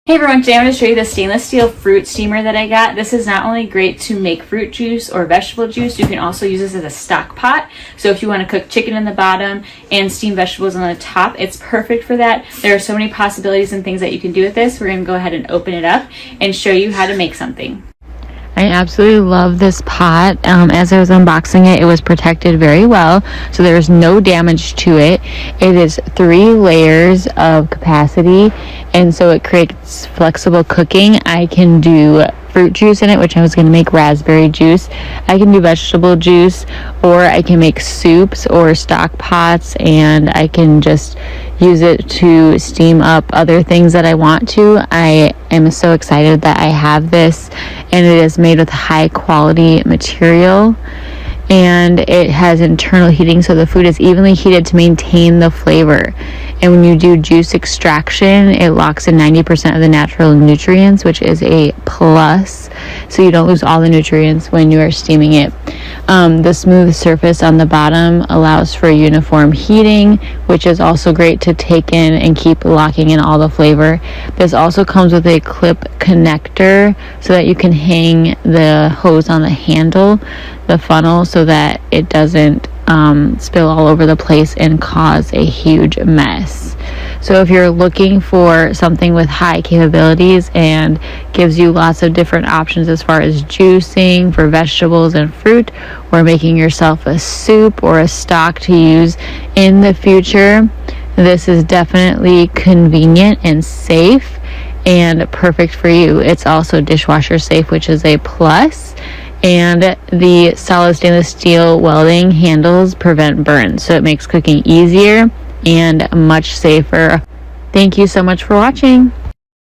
Hey everyone, today I'm going to show you the stainless steel fruit steamer that I got. This is not only great to make fruit juice or vegetable juice, you can also use this as a stock pot. So if you want to cook chicken in the bottom and steam vegetables on the top, it's perfect for that. There are so many possibilities and things that you can do with this. We're going to go ahead and open it up and show you how to make something. I absolutely love this pot. As I was unboxing it, it was protected very well, so there's no damage to it. It is 3 layers of capacity, and so it creates flexible cooking. I can do fruit juice in it, which I was going to make raspberry juice. I can do vegetable juice, or I can make soups or stock pots, and I can just use it to steam up other things that I want to. I am so excited that I have this, and it is made with high quality material, and it has internal heating, so the food is evenly heated to maintain the flavor. And when you do juice extraction, it locks in 90% of the natural nutrients, which is a plus, so you don't lose all the nutrients when you are steaming it. The smooth surface on the bottom allows for uniform heating, which is also great to take in and keep locking in all the flavor. This also comes with a clip connector so that you can hang the hose on the handle, the funnel, so that it doesn't spill all over the place and cause a huge mess. So if you're looking for something with high capabilities and gives you lots of different options as far as juicing for vegetables and fruit, or making yourself a soup or a stock to use in the future, this is definitely convenient and safe and perfect for you. It's also dishwasher safe, which is a plus. And the solid stainless steel welding handles prevent burns, so it makes cooking easier and much safer. Thank you so much for watching.